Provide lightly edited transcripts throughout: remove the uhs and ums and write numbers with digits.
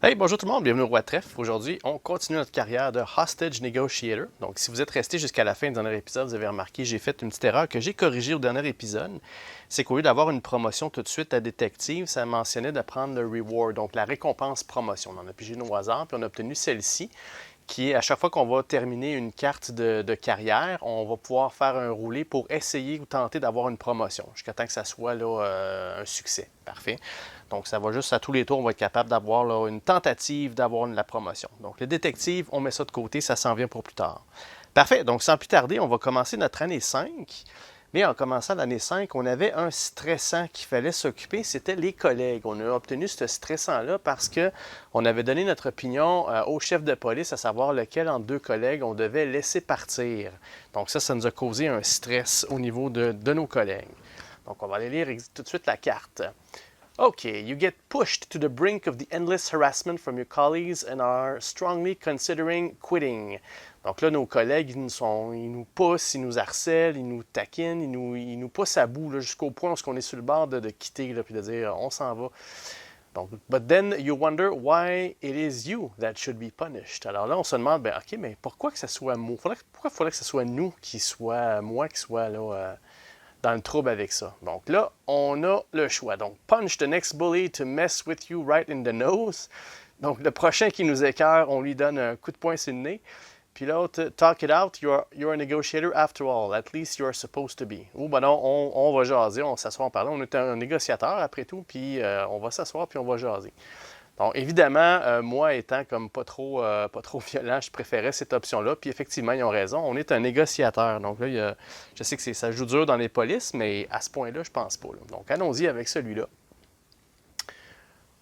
Hey, bonjour tout le monde, bienvenue au Roi Trèfle. Aujourd'hui, on continue notre carrière de Hostage Negotiator. Donc, si vous êtes resté jusqu'à la fin du dernier épisode, vous avez remarqué, j'ai fait une petite erreur que j'ai corrigée au dernier épisode. C'est qu'au lieu d'avoir une promotion tout de suite à détective, ça mentionnait de prendre le reward, donc la récompense promotion. On en a pigé une au hasard, puis on a obtenu celle-ci, qui est à chaque fois qu'on va terminer une carte de carrière, on va pouvoir faire un roulé pour essayer ou tenter d'avoir une promotion, jusqu'à temps que ça soit là, un succès. Parfait. Donc, ça va juste à tous les tours, on va être capable d'avoir là, une tentative d'avoir la promotion. Donc, le détective, on met ça de côté, ça s'en vient pour plus tard. Parfait. Donc, sans plus tarder, on va commencer notre année 5. Mais en commençant l'année 5, on avait un stressant qu'il fallait s'occuper, c'était les collègues. On a obtenu ce stressant-là parce qu'on avait donné notre opinion au chef de police, à savoir lequel entre deux collègues on devait laisser partir. Donc ça nous a causé un stress au niveau de nos collègues. Donc on va aller lire tout de suite la carte. Okay, you get pushed to the brink of the endless harassment from your colleagues and are strongly considering quitting. Donc là, nos collègues, ils nous poussent, ils nous harcèlent, ils nous taquinent, ils nous poussent à bout jusqu'au point où on est sur le bord de quitter puis de dire on s'en va. Donc, but then you wonder why it is you that should be punished. Alors là, on se demande, OK, mais pourquoi que ce soit moi? Pourquoi il faudrait que ce soit nous qui soit, moi qui soit là, dans le trouble avec ça. Donc là, on a le choix. Donc, punch the next bully to mess with you right in the nose. Donc, le prochain qui nous écœure, on lui donne un coup de poing sur le nez. Puis l'autre, talk it out, you're a negotiator after all. At least you're supposed to be. Ou ben non, on va jaser, on s'assoit en parlant. On est un négociateur après tout, puis on va s'asseoir, puis on va jaser. Donc, évidemment, moi étant comme pas trop violent, je préférais cette option-là. Puis effectivement, ils ont raison. On est un négociateur. Donc là, je sais que ça joue dur dans les polices, mais à ce point-là, je pense pas. Là. Donc, allons-y avec celui-là.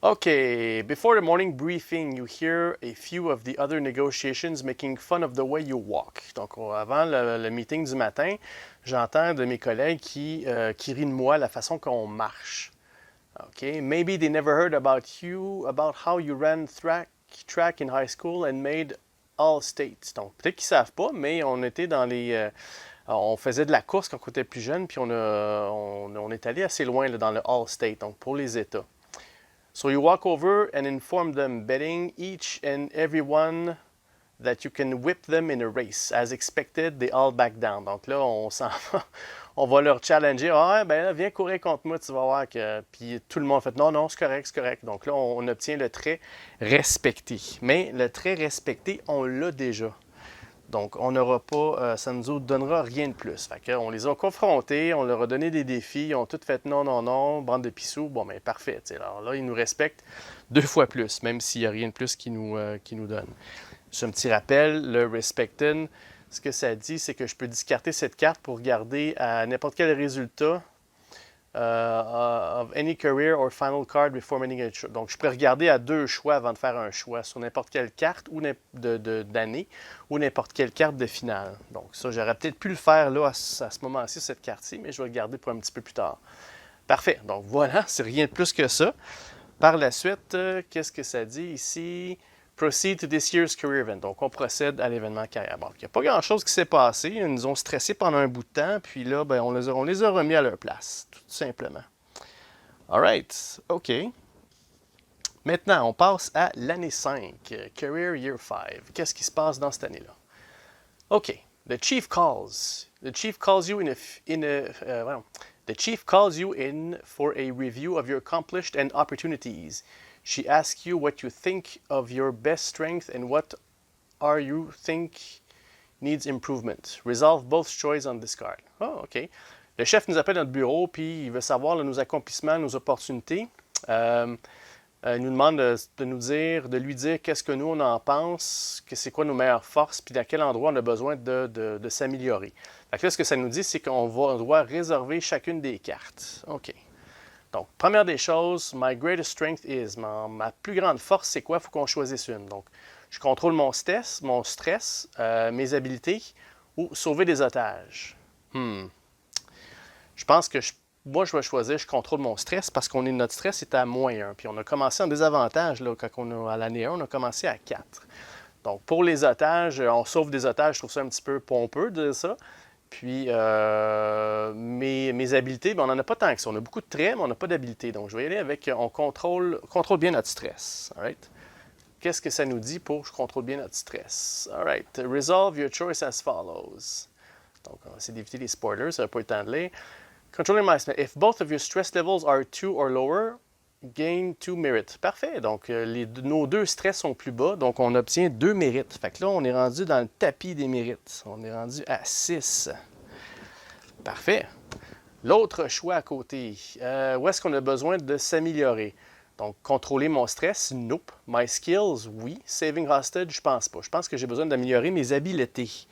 Okay, before the morning briefing, you hear a few of the other negotiations making fun of the way you walk. Donc, avant le meeting du matin, j'entends de mes collègues qui rient de moi la façon qu'on marche. Okay, maybe they never heard about you, about how you ran track in high school and made all states. Donc, peut-être qu'ils savent pas, mais on était dans on faisait de la course quand on était plus jeune, puis on est allé assez loin là, dans le all state, donc pour les États. So you walk over and inform them, betting each and every one that you can whip them in a race. As expected, they all back down. Donc là, on s'en va. On va leur challenger. Ah, ben là, viens courir contre moi, tu vas voir que. Puis tout le monde fait non, non, c'est correct, c'est correct. Donc là, on obtient le trait respecté. Mais le trait respecté, on l'a déjà. Donc, on n'aura pas, ça ne nous donnera rien de plus. Fait que, on les a confrontés, on leur a donné des défis, ils ont tous fait non, non, non, bande de pissous. Bon, ben parfait. T'sais. Alors là, ils nous respectent 2 fois plus, même s'il n'y a rien de plus qu'ils nous donnent. Juste un petit rappel, le respecting, ce que ça dit, c'est que je peux discarter cette carte pour garder à n'importe quel résultat of any career or final card before making a choice. Donc, je peux regarder à 2 choix avant de faire un choix sur n'importe quelle carte ou d'année ou n'importe quelle carte de finale. Donc, ça, j'aurais peut-être pu le faire là à ce moment-ci, cette carte-ci, mais je vais le garder pour un petit peu plus tard. Parfait. Donc, voilà, c'est rien de plus que ça. Par la suite, qu'est-ce que ça dit ici? Proceed to this year's career event. Donc, on procède à l'événement carrière. Bon, il n'y a pas grand-chose qui s'est passé. Ils nous ont stressés pendant un bout de temps, puis là, ben, on les a remis à leur place, tout simplement. All right, OK. Maintenant, on passe à l'année 5, Career Year 5. Qu'est-ce qui se passe dans cette année-là? OK. The chief calls. The chief calls you The chief calls you in for a review of your accomplished and opportunities. She asks you what you think of your best strength and what are you think needs improvement. Resolve both choices on this card. Oh, OK. Le chef nous appelle à notre bureau, puis il veut savoir là, nos accomplissements, nos opportunités. Il nous demande de lui dire qu'est-ce que nous on en pense, que c'est quoi nos meilleures forces, puis à quel endroit on a besoin de s'améliorer. Fait que là, ce que ça nous dit, c'est qu'on doit réserver chacune des cartes. OK. Donc, première des choses, my greatest strength is. Ma plus grande force, c'est quoi? Il faut qu'on choisisse une. Donc, je contrôle mon stress, mes habiletés ou sauver des otages. Je pense que moi, je vais choisir, je contrôle mon stress parce notre stress est à -1. Puis on a commencé en désavantage, là, à l'année 1, on a commencé à 4. Donc, pour les otages, on sauve des otages, je trouve ça un petit peu pompeux de dire ça. Puis, mes habiletés, ben, on n'en a pas tant que ça. On a beaucoup de traits, mais on n'a pas d'habiletés. Donc, je vais y aller avec, on contrôle bien notre stress. All right? qu'est-ce que ça nous dit pour je contrôle bien notre stress? All right. Resolve your choice as follows. Donc, on va essayer d'éviter les spoilers, ça n'a pas eu le temps de lire. Controlling my stress. If both of your stress levels are 2 or lower, gain 2 merit. Parfait. Donc, nos 2 stress sont plus bas, donc on obtient 2 mérites. Fait que là, on est rendu dans le tapis des mérites. On est rendu à 6. Parfait. L'autre choix à côté. Où est-ce qu'on a besoin de s'améliorer? Donc, contrôler mon stress, nope. My skills, oui. Saving hostage, je pense pas. Je pense que j'ai besoin d'améliorer mes habiletés.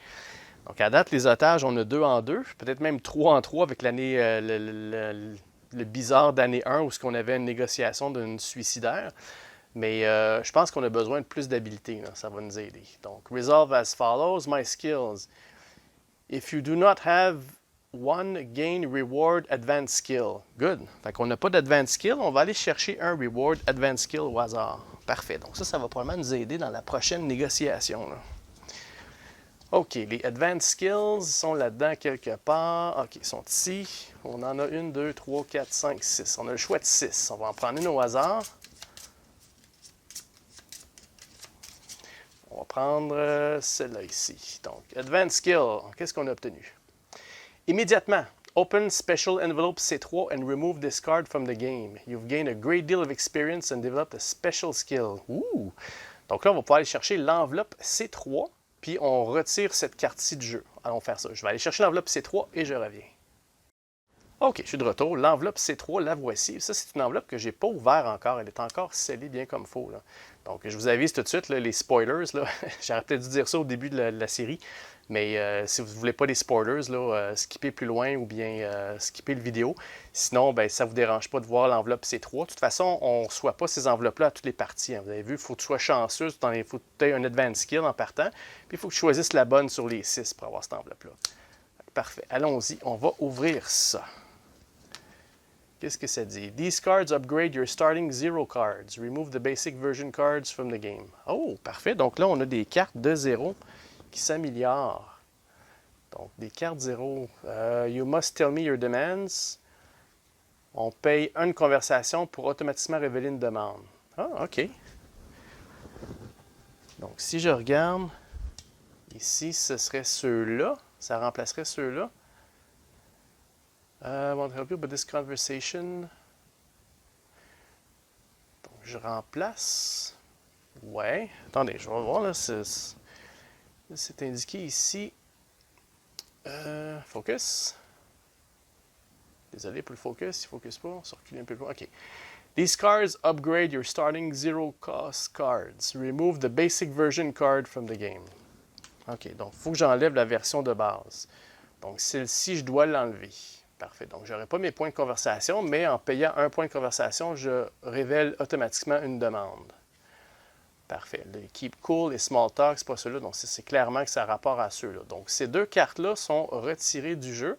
Donc, à date, les otages, on a 2 en 2, peut-être même 3 en 3 avec l'année, le bizarre d'année 1 où on avait une négociation d'une suicidaire. Mais je pense qu'on a besoin de plus d'habileté. Ça va nous aider. Donc, resolve as follows. My skills. If you do not have one, gain reward advanced skill. Good. Fait qu'on n'a pas d'advanced skill. On va aller chercher un reward advanced skill au hasard. Parfait. Donc, ça va probablement nous aider dans la prochaine négociation. Là. OK, les Advanced Skills sont là-dedans quelque part. OK, ils sont ici. On en a 1, 2, 3, 4, 5, 6. On a le choix de 6. On va en prendre une au hasard. On va prendre celle-là ici. Donc, Advanced Skill, qu'est-ce qu'on a obtenu? Immédiatement, open Special Envelope C3 and remove this card from the game. You've gained a great deal of experience and developed a special skill. Ouh! Donc là, on va pouvoir aller chercher l'enveloppe C3. Puis on retire cette carte-ci du jeu. Allons faire ça. Je vais aller chercher l'enveloppe C3 et je reviens. OK, je suis de retour. L'enveloppe C3, la voici. Ça, c'est une enveloppe que je n'ai pas ouverte encore. Elle est encore scellée bien comme il faut. Là. Donc, je vous avise tout de suite, là, les spoilers. J'aurais peut-être dû dire ça au début de la série. Mais si vous ne voulez pas les spoilers, skippez plus loin ou bien skippez le vidéo. Sinon, ben, ça ne vous dérange pas de voir l'enveloppe C3. De toute façon, on ne reçoit pas ces enveloppes-là à toutes les parties. Hein. Vous avez vu, il faut que tu sois chanceux. Il faut que tu aies un advanced skill en partant. Puis il faut que tu choisisses la bonne sur les 6 pour avoir cette enveloppe-là. Parfait. Allons-y. On va ouvrir ça. Qu'est-ce que ça dit? These cards upgrade your starting 0 cards. Remove the basic version cards from the game. Oh, parfait. Donc là, on a des cartes de 0 qui s'améliorent. Donc, des cartes 0. You must tell me your demands. On paye une conversation pour automatiquement révéler une demande. Ah, OK. Donc, si je regarde, ici, ce serait ceux-là. Ça remplacerait ceux-là. I want to help you, but this conversation. Donc, je remplace. Ouais. Attendez, je vais voir là. C'est indiqué ici. Focus. Désolé pour le focus. Il ne focus pas. On se recule un peu plus loin. OK. These cards upgrade your starting 0 cost cards. Remove the basic version card from the game. OK. Donc, il faut que j'enlève la version de base. Donc, celle-ci, je dois l'enlever. Parfait. Donc, je n'aurai pas mes points de conversation, mais en payant un point de conversation, je révèle automatiquement une demande. Parfait. Le Keep Cool et Small Talk, c'est pas ceux-là. Donc, c'est clairement que ça a rapport à ceux-là. Donc, ces 2 cartes-là sont retirées du jeu.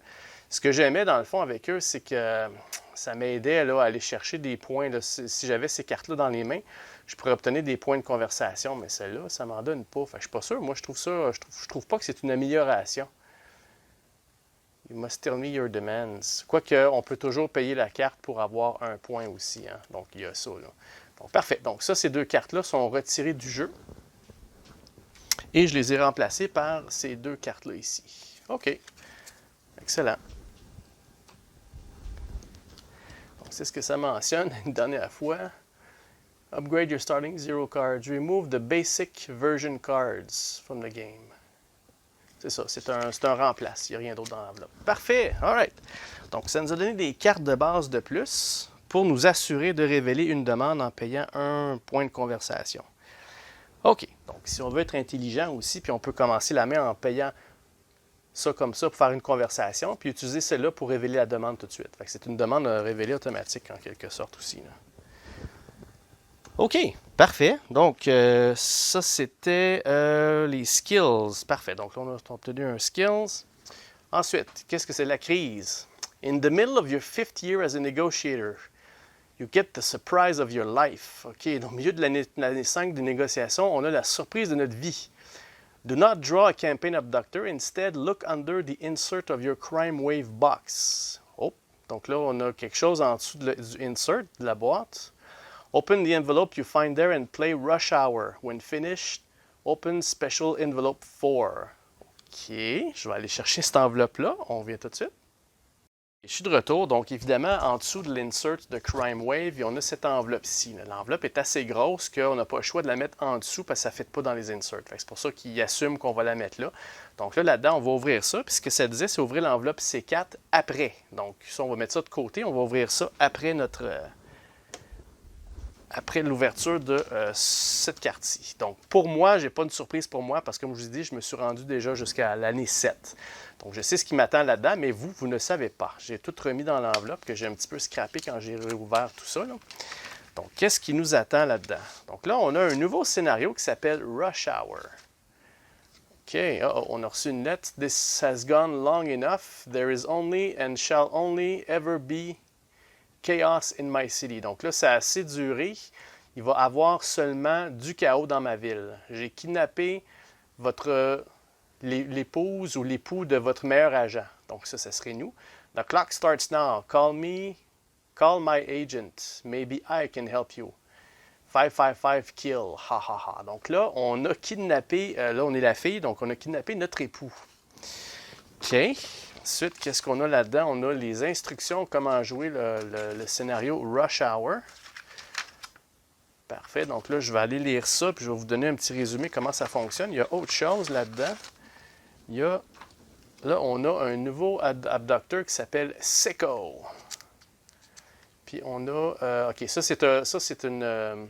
Ce que j'aimais, dans le fond, avec eux, c'est que ça m'aidait à aller chercher des points. Là. Si j'avais ces cartes-là dans les mains, je pourrais obtenir des points de conversation. Mais celle-là, ça m'en donne pas. Fait que je suis pas sûr. Moi, je trouve pas que c'est une amélioration. You must tell me your demands. Quoique, on peut toujours payer la carte pour avoir un point aussi. Hein? Donc, il y a ça. Là. Donc, parfait. Donc, ça, ces 2 cartes-là sont retirées du jeu. Et je les ai remplacées par ces 2 cartes-là ici. OK. Excellent. Donc, c'est ce que ça mentionne une dernière fois. Upgrade your starting 0 cards. Remove the basic version cards from the game. C'est ça, c'est un remplace. Il n'y a rien d'autre dans l'enveloppe. Parfait! All right. Donc, ça nous a donné des cartes de base de plus pour nous assurer de révéler une demande en payant un point de conversation. OK. Donc, si on veut être intelligent aussi, puis on peut commencer la main en payant ça comme ça pour faire une conversation, puis utiliser celle-là pour révéler la demande tout de suite. Fait que c'est une demande révélée automatique en quelque sorte aussi. Là. OK, parfait. Donc, ça, c'était les skills. Parfait. Donc, là, on a obtenu un skills. Ensuite, qu'est-ce que c'est la crise? In the middle of your 5th year as a negotiator, you get the surprise of your life. OK, donc, au milieu de l'année 5 de négociation, on a la surprise de notre vie. Do not draw a campaign abductor. Instead, look under the insert of your crime wave box. Oh, donc là, on a quelque chose en dessous du insert de la boîte. Open the envelope you find there and play Rush Hour. When finished, open Special Envelope 4. OK, je vais aller chercher cette enveloppe-là. On vient tout de suite. Et je suis de retour. Donc, évidemment, en dessous de l'insert de Crime Wave, on a cette enveloppe-ci. L'enveloppe est assez grosse qu'on n'a pas le choix de la mettre en dessous parce que ça ne fit pas dans les inserts. C'est pour ça qu'il assume qu'on va la mettre là. Donc là-dedans, on va ouvrir ça. Puis ce que ça disait, c'est ouvrir l'enveloppe C4 après. Donc, ça, on va mettre ça de côté. On va ouvrir ça après après l'ouverture de cette carte-ci. Donc, pour moi, je n'ai pas une surprise pour moi parce que, comme je vous ai dit, je me suis rendu déjà jusqu'à l'année 7. Donc, je sais ce qui m'attend là-dedans, mais vous ne savez pas. J'ai tout remis dans l'enveloppe que j'ai un petit peu scrappé quand j'ai réouvert tout ça, là. Donc, qu'est-ce qui nous attend là-dedans? Donc là, on a un nouveau scénario qui s'appelle Rush Hour. OK, on a reçu une lettre. This has gone long enough. There is only and shall only ever be chaos in my city. Donc là, ça a assez duré. Il va y avoir seulement du chaos dans ma ville. J'ai kidnappé l'épouse ou l'époux de votre meilleur agent. Donc ça serait nous. The clock starts now. Call my agent. Maybe I can help you. 555 kill. Ha ha ha. Donc là, on a kidnappé, là on est la fille, donc on a kidnappé notre époux. OK. Ensuite, qu'est-ce qu'on a là-dedans? On a les instructions, comment jouer le scénario Rush Hour. Parfait. Donc là, je vais aller lire ça, puis je vais vous donner un petit résumé comment ça fonctionne. Il y a autre chose là-dedans. Là, on a un nouveau abductor qui s'appelle Seiko. Puis on a... OK, ça, c'est une...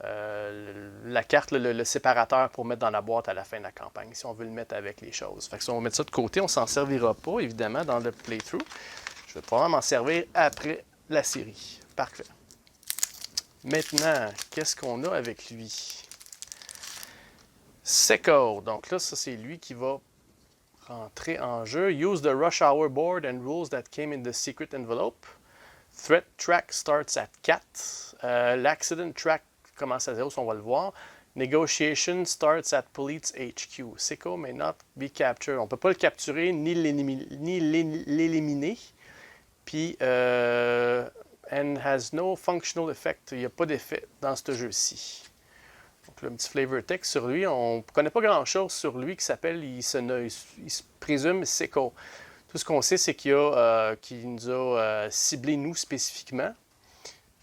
la carte, le séparateur pour mettre dans la boîte à la fin de la campagne, si on veut le mettre avec les choses. Fait que si on va mettre ça de côté, on ne s'en servira pas, évidemment, dans le playthrough. Je vais pouvoir m'en servir après la série. Parfait. Maintenant, qu'est-ce qu'on a avec lui? Seiko. Donc là, ça, c'est lui qui va rentrer en jeu. Use the Rush Hour board and rules that came in the secret envelope. Threat track starts at 4. L'accident track commence à 0, on va le voir. Negotiation starts at Police HQ. Seiko may not be captured. On ne peut pas le capturer ni l'éliminer. Puis, and has no functional effect. Il n'y a pas d'effet dans ce jeu-ci. Donc, le petit flavor text sur lui, on ne connaît pas grand-chose sur lui qui s'appelle, il se présume Seiko. Tout ce qu'on sait, c'est qu'il nous a ciblé nous spécifiquement.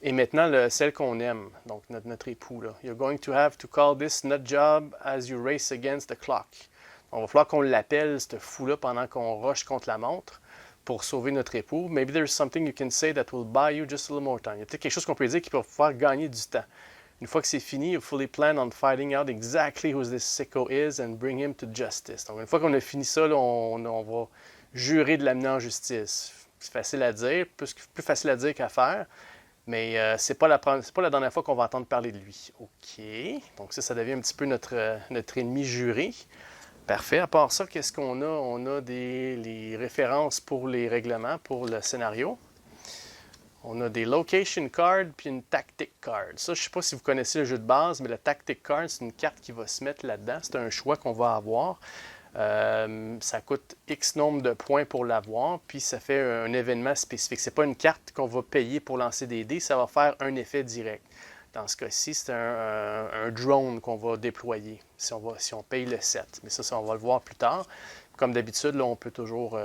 Et maintenant, celle qu'on aime, donc notre époux. Là. You're going to have to call this nut job as you race against the clock. On va falloir qu'on l'appelle, ce fou-là, pendant qu'on rush contre la montre pour sauver notre époux. Maybe there's something you can say that will buy you just a little more time. Il y a peut-être quelque chose qu'on peut dire qui peut faire gagner du temps. Une fois que c'est fini, you fully plan on finding out exactly who this sicko is and bring him to justice. Donc, une fois qu'on a fini ça, là, on va jurer de l'amener en justice. C'est facile à dire, plus facile à dire qu'à faire. Mais c'est pas la dernière fois qu'on va entendre parler de lui. OK. Donc ça devient un petit peu notre ennemi juré. Parfait. À part ça, qu'est-ce qu'on a? On a les références pour les règlements, pour le scénario. On a des location cards puis une tactic card. Ça, je ne sais pas si vous connaissez le jeu de base, mais le tactic card, c'est une carte qui va se mettre là-dedans. C'est un choix qu'on va avoir. Ça coûte X nombre de points pour l'avoir, puis ça fait un événement spécifique. Ce n'est pas une carte qu'on va payer pour lancer des dés, ça va faire un effet direct. Dans ce cas-ci, c'est un drone qu'on va déployer si on paye le 7. Mais ça, on va le voir plus tard. Comme d'habitude, là, on peut toujours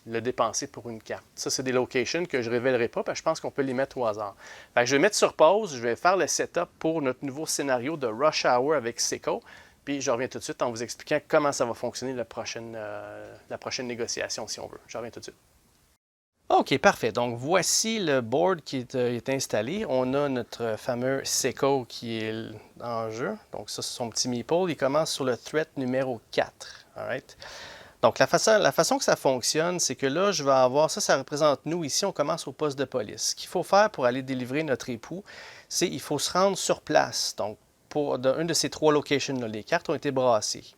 le dépenser pour une carte. Ça, c'est des locations que je ne révélerai pas, parce que je pense qu'on peut les mettre au hasard. Fait que je vais mettre sur pause, je vais faire le setup pour notre nouveau scénario de Rush Hour avec Seiko. Puis je reviens tout de suite en vous expliquant comment ça va fonctionner la prochaine négociation, si on veut. Je reviens tout de suite. OK, parfait. Donc, voici le board qui est installé. On a notre fameux Seiko qui est en jeu. Donc, ça, c'est son petit meeple. Il commence sur le threat numéro 4. All right? Donc, la façon que ça fonctionne, c'est que là, je vais avoir, ça représente nous. Ici, on commence au poste de police. Ce qu'il faut faire pour aller délivrer notre époux, c'est qu'il faut se rendre sur place. Donc, pour une de ces 3 locations-là, les cartes ont été brassées.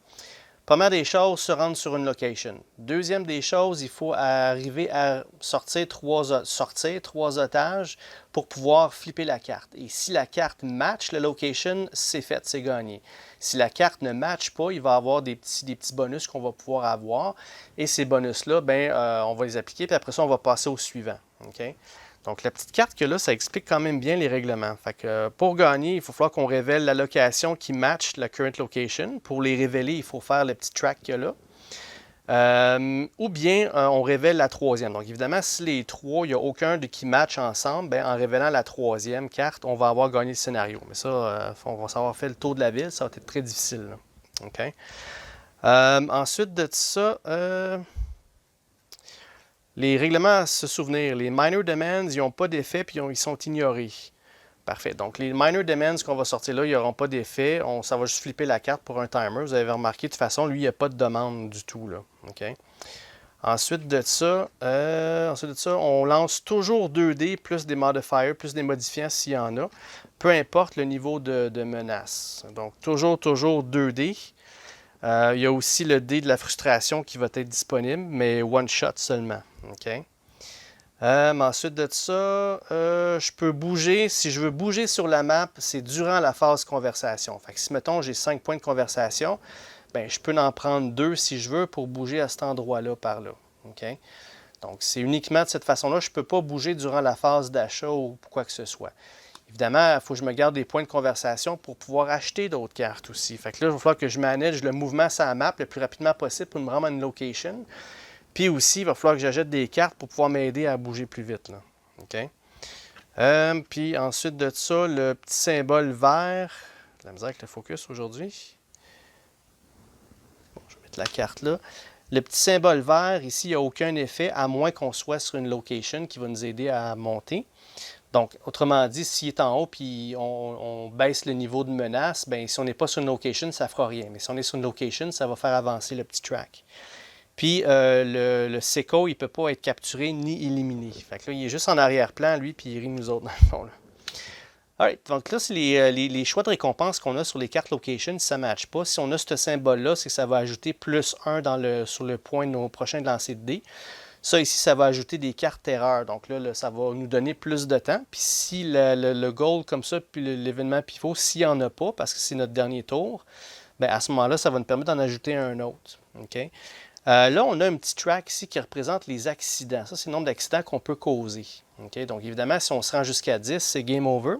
Première des choses, se rendre sur une location. Deuxième des choses, il faut arriver à sortir 3 otages pour pouvoir flipper la carte. Et si la carte match la location, c'est fait, c'est gagné. Si la carte ne match pas, il va y avoir des petits bonus qu'on va pouvoir avoir. Et ces bonus-là, on va les appliquer, puis après ça, on va passer au suivant. Okay? Donc, la petite carte que là, ça explique quand même bien les règlements. Fait que pour gagner, il faut falloir qu'on révèle la location qui match la current location. Pour les révéler, il faut faire le petit track qu'il y a là. Ou bien on révèle la troisième. Donc évidemment, si les trois, il n'y a aucun de qui match ensemble, bien, en révélant la troisième carte, on va avoir gagné le scénario. Mais ça, on va savoir faire le tour de la ville, ça va être très difficile. Là. OK? Ensuite de ça, les règlements à se souvenir, les minor demands, ils n'ont pas d'effet puis ils sont ignorés. Parfait. Donc, les minor demands qu'on va sortir là, ils n'auront pas d'effet. Ça va juste flipper la carte pour un timer. Vous avez remarqué, de toute façon, lui, il n'y a pas de demande du tout. Là. OK? Ensuite de ça, on lance toujours 2D plus des modifiers, plus des modifiants s'il y en a. Peu importe le niveau de menace. Donc, toujours 2D. Il y a aussi le dé de la frustration qui va être disponible, mais one shot seulement. OK? Ensuite de ça, je peux bouger. Si je veux bouger sur la map, c'est durant la phase conversation. Fait que si, mettons, j'ai 5 points de conversation, ben, je peux en prendre 2 si je veux pour bouger à cet endroit-là par là. Okay? Donc, c'est uniquement de cette façon-là. Je ne peux pas bouger durant la phase d'achat ou quoi que ce soit. Évidemment, il faut que je me garde des points de conversation pour pouvoir acheter d'autres cartes aussi. Fait que là, il va falloir que je manage le mouvement sur la map le plus rapidement possible pour me rendre à une location. Puis aussi, il va falloir que j'achète des cartes pour pouvoir m'aider à bouger plus vite. Là. OK? Puis ensuite de ça, le petit symbole vert. De la misère avec le focus aujourd'hui. Bon, je vais mettre la carte là. Le petit symbole vert, ici, il n'y a aucun effet, à moins qu'on soit sur une location qui va nous aider à monter. Donc, autrement dit, s'il est en haut et on baisse le niveau de menace, bien, si on n'est pas sur une location, ça ne fera rien. Mais si on est sur une location, ça va faire avancer le petit track. Puis le Seco, il ne peut pas être capturé ni éliminé. Fait que là, il est juste en arrière-plan, lui, puis il rit nous autres, dans le fond. Là. Alright, donc là, c'est les choix de récompense qu'on a sur les cartes location, si ça ne matche pas. Si on a ce symbole-là, c'est que ça va ajouter plus 1 sur le point de nos prochains lancers de dés. Ça, ici, ça va ajouter des cartes erreurs. Donc là, ça va nous donner plus de temps. Puis si le goal comme ça, puis l'événement pivot, s'il n'y en a pas, parce que c'est notre dernier tour, bien, à ce moment-là, ça va nous permettre d'en ajouter un autre. OK? Là, on a un petit track ici qui représente les accidents. Ça, c'est le nombre d'accidents qu'on peut causer. Okay? Donc, évidemment, si on se rend jusqu'à 10, c'est game over.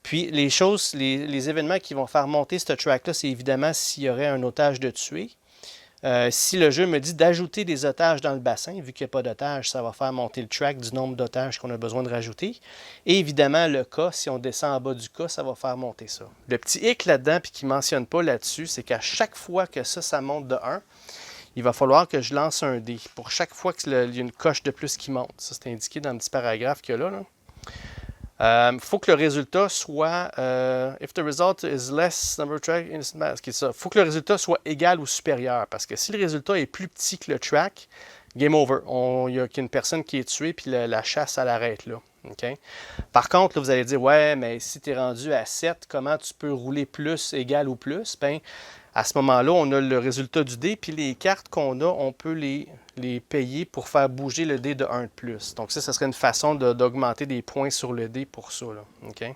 Puis, les événements qui vont faire monter ce track-là, c'est évidemment s'il y aurait un otage de tuer. Si le jeu me dit d'ajouter des otages dans le bassin, vu qu'il n'y a pas d'otages, ça va faire monter le track du nombre d'otages qu'on a besoin de rajouter. Et évidemment, le cas, si on descend en bas du cas, ça va faire monter ça. Le petit hic là-dedans, puis qui ne mentionne pas là-dessus, c'est qu'à chaque fois que ça monte de 1, il va falloir que je lance un dé. Pour chaque fois qu'il y a une coche de plus qui monte. Ça, c'est indiqué dans le petit paragraphe qu'il y a là. Il faut que le résultat soit if the result is less number of track, il faut que le résultat soit égal ou supérieur. Parce que si le résultat est plus petit que le track, game over. Il y a une personne qui est tuée, puis la chasse, elle arrête là. Okay? Par contre, là, vous allez dire, ouais, mais si tu es rendu à 7, comment tu peux rouler plus, égal ou plus? Ben, à ce moment-là, on a le résultat du dé, puis les cartes qu'on a, on peut les payer pour faire bouger le dé de 1 de plus. Donc ça serait une façon d'augmenter des points sur le dé pour ça. Là. Okay?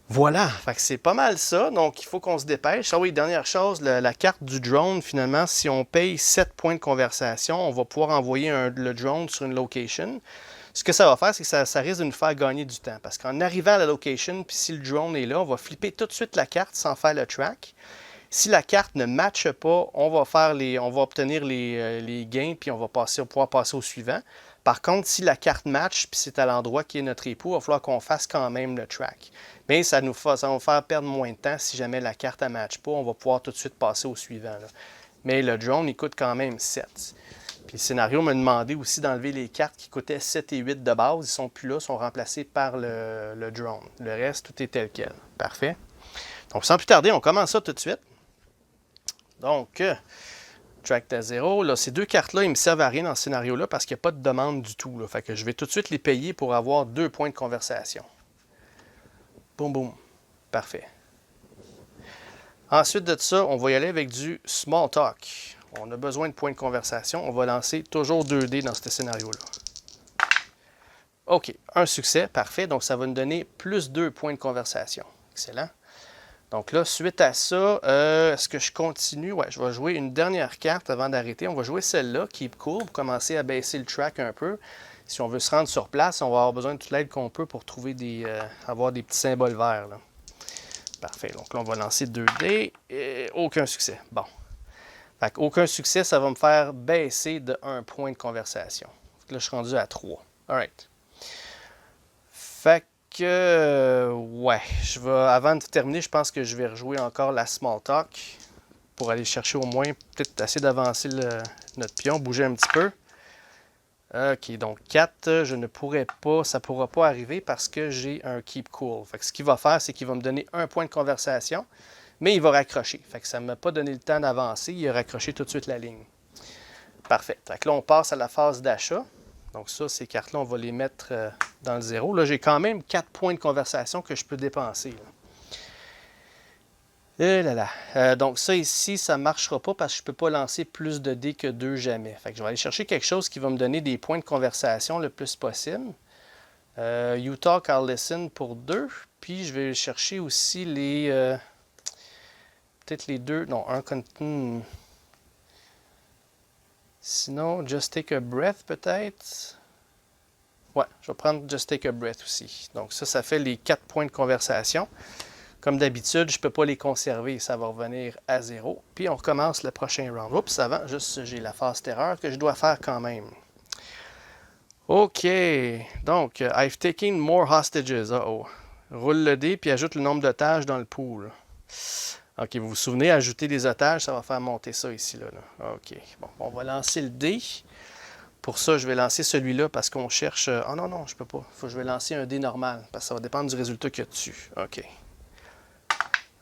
Voilà, fait que c'est pas mal ça, donc il faut qu'on se dépêche. Ah oui, dernière chose, la carte du drone, finalement, si on paye 7 points de conversation, on va pouvoir envoyer le drone sur une location. Ce que ça va faire, c'est que ça risque de nous faire gagner du temps. Parce qu'en arrivant à la location, puis si le drone est là, on va flipper tout de suite la carte sans faire le track. Si la carte ne matche pas, on va obtenir les gains, puis on va pouvoir passer au suivant. Par contre, si la carte match, puis c'est à l'endroit qui est notre époux, il va falloir qu'on fasse quand même le track. Bien, ça va nous faire perdre moins de temps si jamais la carte ne match pas. On va pouvoir tout de suite passer au suivant. Là. Mais le drone, il coûte quand même 7. Puis le scénario m'a demandé aussi d'enlever les cartes qui coûtaient 7 et 8 de base. Ils ne sont plus là, sont remplacés par le drone. Le reste, tout est tel quel. Parfait. Donc, sans plus tarder, on commence ça tout de suite. Donc, track à 0. Là, ces deux cartes-là, ils ne me servent à rien dans ce scénario-là parce qu'il n'y a pas de demande du tout. Là. Fait que je vais tout de suite les payer pour avoir 2 points de conversation. Boum, boum. Parfait. Ensuite de ça, on va y aller avec du small talk. On a besoin de points de conversation. On va lancer toujours 2 dés dans ce scénario-là. OK, un succès, parfait. Donc, ça va nous donner plus 2 points de conversation. Excellent. Donc là, suite à ça, est-ce que je continue? Ouais, je vais jouer une dernière carte avant d'arrêter. On va jouer celle-là, qui est cool, pour commencer à baisser le track un peu. Si on veut se rendre sur place, on va avoir besoin de toute l'aide qu'on peut pour trouver avoir des petits symboles verts. Là. Parfait. Donc là, on va lancer 2 dés et aucun succès. Bon. Fait aucun succès, ça va me faire baisser de 1 point de conversation. Là, je suis rendu à 3. Alright. Fait que, ouais, avant de terminer, je pense que je vais rejouer encore la Small Talk pour aller chercher au moins, peut-être essayer d'avancer notre pion, bouger un petit peu. OK, donc 4, je ne pourrais pas, ça ne pourra pas arriver parce que j'ai un Keep Cool. Fait que ce qu'il va faire, c'est qu'il va me donner 1 point de conversation, mais il va raccrocher. Fait que ça ne m'a pas donné le temps d'avancer, il a raccroché tout de suite la ligne. Parfait. Fait que là, on passe à la phase d'achat. Donc ça, ces cartes-là, on va les mettre dans le zéro. Là, j'ai quand même 4 points de conversation que je peux dépenser. Là. Et là là. Donc ça ici, ça ne marchera pas parce que je ne peux pas lancer plus de dés que 2 jamais. Fait que je vais aller chercher quelque chose qui va me donner des points de conversation le plus possible. You talk, I'll listen pour 2. Puis je vais chercher aussi les... peut-être les 2... Non, un... Sinon, Just Take a Breath peut-être. Ouais, je vais prendre Just Take a Breath aussi. Donc ça fait les 4 points de conversation. Comme d'habitude, je ne peux pas les conserver, ça va revenir à 0. Puis on recommence le prochain round. Oups, avant, juste j'ai la phase terreur que je dois faire quand même. OK, donc, I've taken more hostages. Uh-oh. Roule le dé, puis ajoute le nombre d'otages dans le pool. OK, vous vous souvenez, ajouter des otages, ça va faire monter ça ici. Là. OK, bon, on va lancer le dé. Pour ça, je vais lancer celui-là parce qu'on cherche... Oh non, je peux pas. Je vais lancer un dé normal parce que ça va dépendre du résultat qu'il y a dessus. OK.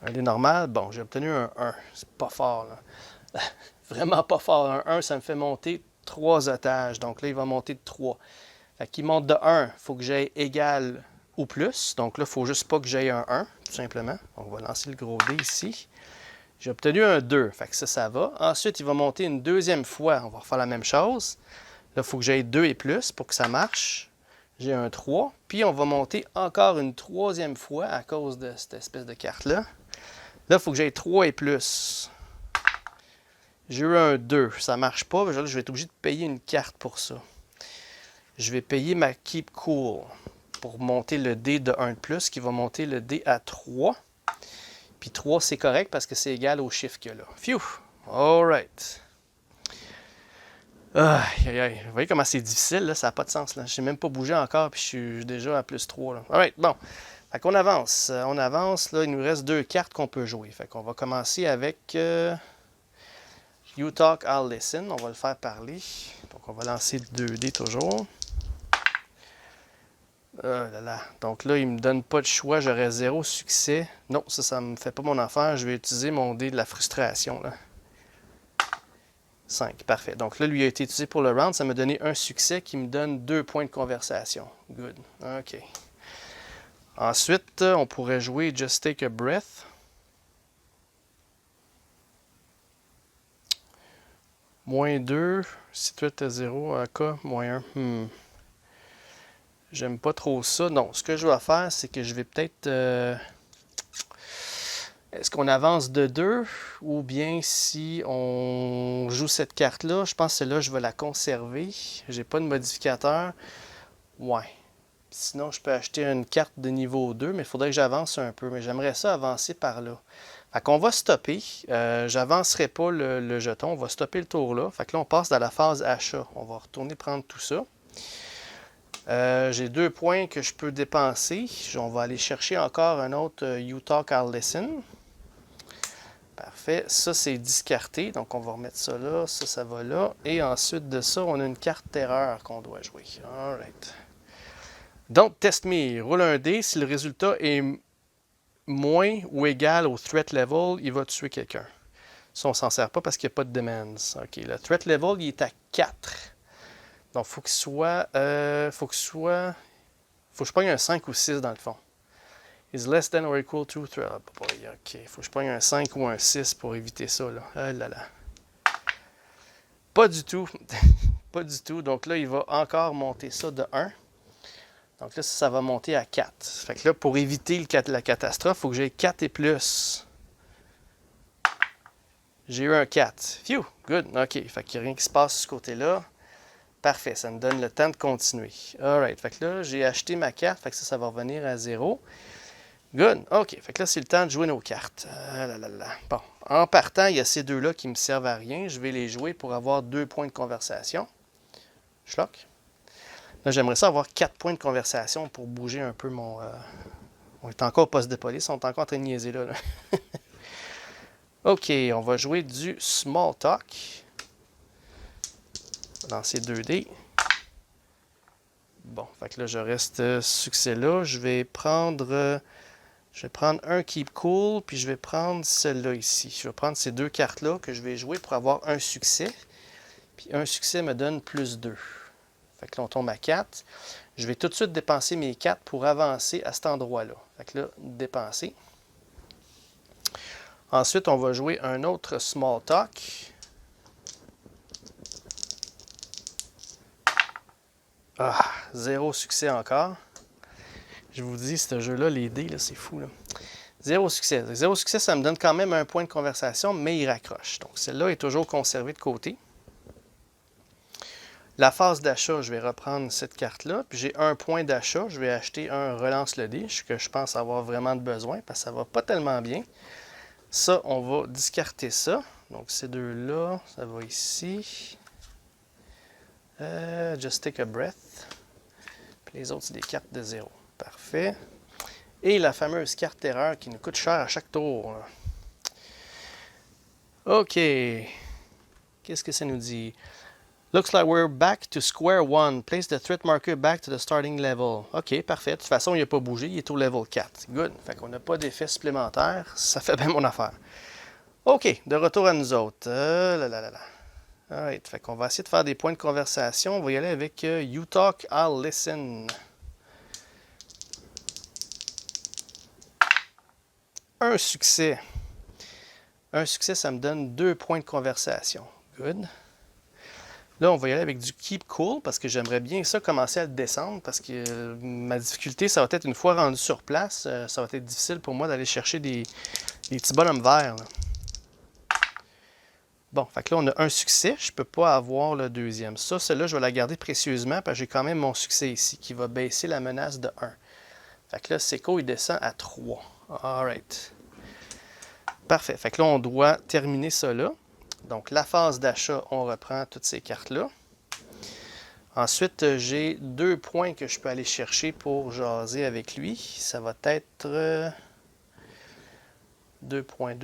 Un dé normal, bon, j'ai obtenu un 1. C'est pas fort, là. Vraiment pas fort. Un 1, ça me fait monter 3 otages. Donc là, il va monter de 3. Fait qu'il monte de 1. Il faut que j'aille égal ou plus. Donc là, il ne faut juste pas que j'aille un 1, tout simplement. On va lancer le gros dé ici. J'ai obtenu un 2. Fait que ça va. Ensuite, il va monter une deuxième fois. On va refaire la même chose. Là, il faut que j'aille 2 et plus pour que ça marche. J'ai un 3. Puis, on va monter encore une troisième fois à cause de cette espèce de carte-là. Là, il faut que j'aille 3 et plus. J'ai eu un 2. Ça ne marche pas. Je vais être obligé de payer une carte pour ça. Je vais payer ma Keep Cool pour monter le dé de 1 de plus, qui va monter le dé à 3. Puis 3, c'est correct parce que c'est égal au chiffre qu'il y a là. Phew! All right. Aïe, aïe. Vous voyez comment c'est difficile, là? Ça n'a pas de sens. Je n'ai même pas bougé encore, puis je suis déjà à plus 3. Là. All right, bon. Fait qu'on avance. On avance. Là, il nous reste 2 cartes qu'on peut jouer. Fait qu'on va commencer avec You Talk, I'll Listen. On va le faire parler. Donc, on va lancer 2 dés toujours. Là là. Donc là, il ne me donne pas de choix. J'aurais 0 succès. Non, ça ne me fait pas mon affaire. Je vais utiliser mon dé de la frustration. Là. 5, parfait. Donc là, lui a été utilisé pour le round. Ça m'a donné un succès qui me donne 2 points de conversation. Good. OK. Ensuite, on pourrait jouer Just Take a Breath. Moins 2. Si tu es à 0, AK, moins 1. J'aime pas trop ça. Non, ce que je vais faire, c'est que je vais peut-être... Est-ce qu'on avance de 2 ou bien si on joue cette carte-là, je pense que celle-là, je vais la conserver. J'ai pas de modificateur. Ouais. Sinon, je peux acheter une carte de niveau 2, mais il faudrait que j'avance un peu. Mais j'aimerais ça avancer par là. Fait qu'on va stopper. J'avancerai pas le jeton. On va stopper le tour là. Fait que là, on passe dans la phase achat. On va retourner prendre tout ça. J'ai 2 points que je peux dépenser. On va aller chercher encore un autre You Talk, I'll Listen. Parfait. Ça, c'est discarté. Donc, on va remettre ça là. Ça va là. Et ensuite de ça, on a une carte terreur qu'on doit jouer. All right. Donc, test me. Roule un dé. Si le résultat est moins ou égal au threat level, il va tuer quelqu'un. Ça, on ne s'en sert pas parce qu'il n'y a pas de demands. OK. Le threat level, il est à 4. Donc, il faut qu'il soit... faut que je prenne un 5 ou 6 dans le fond. Is less than or equal to... OK. Il faut que je prenne un 5 ou un 6 pour éviter ça. Là. Ah là là. Pas du tout. Pas du tout. Donc là, il va encore monter ça de 1. Donc là, ça va monter à 4. Fait que là, pour éviter la catastrophe, il faut que j'aie 4 et plus. J'ai eu un 4. Phew! Good. OK. Fait qu'il n'y a rien qui se passe de ce côté-là. Parfait, ça me donne le temps de continuer. Alright, fait que là, j'ai acheté ma carte, fait que ça va revenir à 0. Good, ok, fait que là, c'est le temps de jouer nos cartes. Ah là là là. Bon, en partant, il y a ces deux-là qui me servent à rien. Je vais les jouer pour avoir 2 points de conversation. Schlock. Là, j'aimerais ça avoir 4 points de conversation pour bouger un peu mon... On est encore au poste de police, on est encore en train de niaiser là. Ok, on va jouer du small talk. Dans ces 2 dés. Bon, fait que là, je reste succès là. Je vais prendre un Keep Cool, puis je vais prendre celle-là ici. Je vais prendre ces 2 cartes-là que je vais jouer pour avoir un succès. Puis un succès me donne plus 2. Fait que là, on tombe à 4. Je vais tout de suite dépenser mes 4 pour avancer à cet endroit-là. Fait que là, dépenser. Ensuite, on va jouer un autre Small Talk. Ah, 0 succès encore. Je vous dis, ce jeu-là, les dés, là, c'est fou. Là. 0 succès. 0 succès, ça me donne quand même un point de conversation, mais il raccroche. Donc, celle-là est toujours conservée de côté. La phase d'achat, je vais reprendre cette carte-là. Puis j'ai un point d'achat. Je vais acheter un relance le dé, que je pense avoir vraiment de besoin, parce que ça va pas tellement bien. Ça, on va discarter ça. Donc, ces deux-là, ça va ici. Just take a breath. Puis les autres, c'est des cartes de 0. Parfait. Et la fameuse carte erreur qui nous coûte cher à chaque tour. OK. Qu'est-ce que ça nous dit? Looks like we're back to square one. Place the threat marker back to the starting level. OK, parfait. De toute façon, il n'a pas bougé. Il est au level 4. Good. Fait qu'on n'a pas d'effet supplémentaire. Ça fait bien mon affaire. OK, de retour à nous autres. Alright, fait qu'on va essayer de faire des points de conversation. On va y aller avec You Talk, I'll Listen. Un succès. Un succès, ça me donne 2 points de conversation. Good. Là, on va y aller avec du Keep Cool parce que j'aimerais bien ça commencer à le descendre parce que ma difficulté, ça va être une fois rendu sur place, ça va être difficile pour moi d'aller chercher des petits bonhommes verts. Là. Bon, fait que là, on a un succès. Je ne peux pas avoir le deuxième. Ça, celle-là, je vais la garder précieusement parce que j'ai quand même mon succès ici qui va baisser la menace de 1. Fait que là, Seco, il descend à 3. Alright. Parfait. Fait que là, on doit terminer ça là. Donc, la phase d'achat, on reprend toutes ces cartes-là. Ensuite, j'ai 2 points que je peux aller chercher pour jaser avec lui. Ça va être 2 points.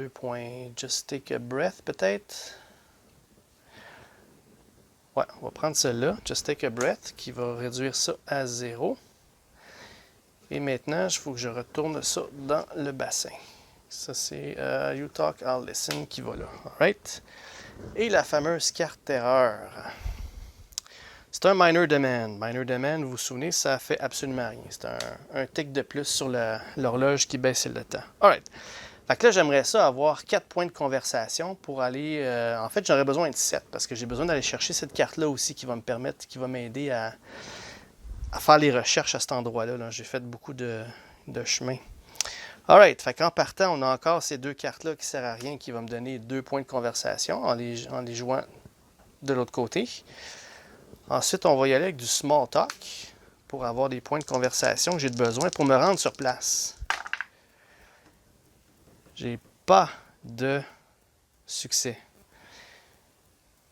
Just take a breath, peut-être. Ouais, on va prendre celle-là, Just take a breath, qui va réduire ça à 0. Et maintenant, il faut que je retourne ça dans le bassin. Ça, c'est You Talk, I'll Listen qui va là. Alright. Et la fameuse carte erreur. C'est un Minor Demand. Minor Demand, vous vous souvenez, ça fait absolument rien. C'est un tick de plus sur l'horloge qui baisse le temps. Alright. Fait que là, j'aimerais ça avoir 4 points de conversation pour aller... en fait, j'aurais besoin de 7 parce que j'ai besoin d'aller chercher cette carte-là aussi qui va me permettre, qui va m'aider à faire les recherches à cet endroit-là. Là. J'ai fait beaucoup de chemin. Alright, fait qu'en partant, on a encore ces 2 cartes-là qui ne servent à rien, qui vont me donner 2 points de conversation en les jouant de l'autre côté. Ensuite, on va y aller avec du Small Talk pour avoir des points de conversation que j'ai besoin pour me rendre sur place. J'ai pas de succès.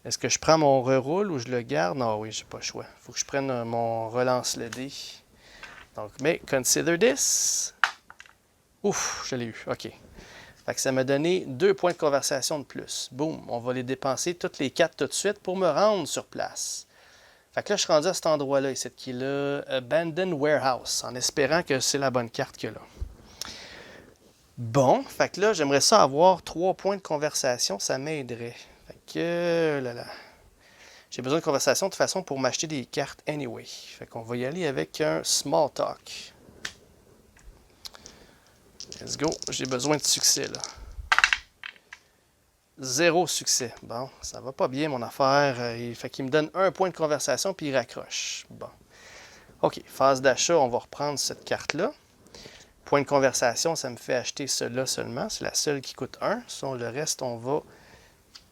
Est-ce que je prends mon reroule ou je le garde? Non, oui, j'ai pas le choix. Il faut que je prenne mon relance le dé. Donc, mais consider this. Ouf, je l'ai eu. OK. Fait que ça m'a donné 2 points de conversation de plus. Boum, on va les dépenser toutes les 4 tout de suite pour me rendre sur place. Fait que là, je suis rendu à cet endroit-là, ici, qui est là, Abandoned Warehouse, en espérant que c'est la bonne carte qu'il y a là. Bon, fait que là, j'aimerais ça avoir 3 points de conversation, ça m'aiderait. Fait que, j'ai besoin de conversation de toute façon pour m'acheter des cartes anyway. Fait qu'on va y aller avec un Small Talk. Let's go, j'ai besoin de succès, là. 0 succès. Bon, ça va pas bien, mon affaire. Fait qu'il me donne 1 point de conversation, puis il raccroche. Bon. OK, phase d'achat, on va reprendre cette carte-là. Point de conversation, ça me fait acheter cela seulement. C'est la seule qui coûte 1. Sinon, le reste, on va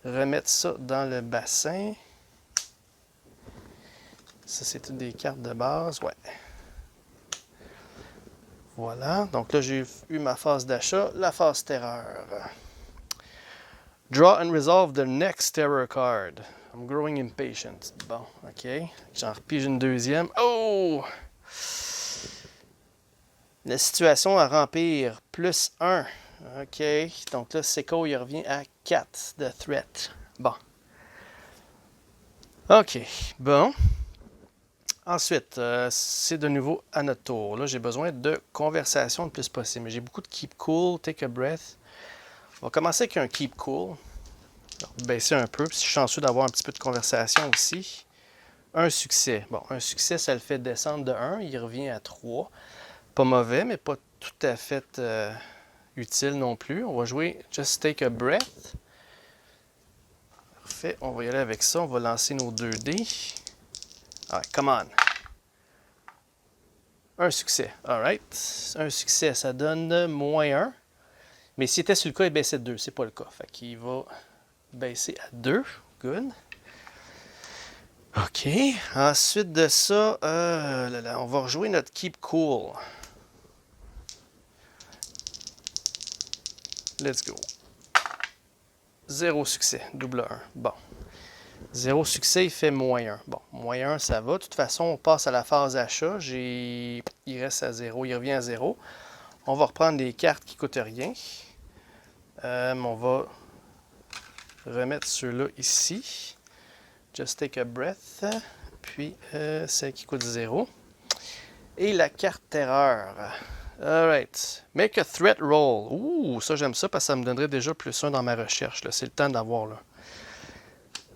remettre ça dans le bassin. Ça, c'est toutes des cartes de base. Ouais. Voilà. Donc là, j'ai eu ma phase d'achat. La phase terreur. Draw and resolve the next terror card. I'm growing impatient. Bon, OK. J'en repige une deuxième. Oh! La situation à remplir. Plus 1. OK. Donc là, Seco, il revient à 4 de threat. Bon. OK. Bon. Ensuite, c'est de nouveau à notre tour. Là, j'ai besoin de conversation le plus possible. Mais j'ai beaucoup de keep cool, take a breath. On va commencer avec un keep cool. Alors, baisser un peu. Puis je suis chanceux d'avoir un petit peu de conversation aussi. Un succès. Bon, un succès, ça le fait descendre de 1. Il revient à 3. Pas mauvais, mais pas tout à fait utile non plus. On va jouer Just Take a Breath. Parfait. On va y aller avec ça. On va lancer nos 2D. Alright, come on. Un succès. Alright. Un succès, ça donne moins 1. Mais si c'était sur le cas, il baissait de 2. C'est pas le cas. Fait qu'il va baisser à 2. Good. OK. Ensuite de ça, on va rejouer notre Keep Cool. Let's go. 0 succès. Double 1. Bon. 0 succès, il fait moins 1. Bon, moins 1, ça va. De toute façon, on passe à la phase achat. Il reste à 0. Il revient à 0. On va reprendre des cartes qui ne coûtent rien. On va remettre ceux-là ici. Just take a breath. Puis, celle qui coûte 0. Et la carte terreur. Alright. Make a threat roll. Ouh, ça j'aime ça parce que ça me donnerait déjà plus 1 dans ma recherche. C'est le temps d'avoir là.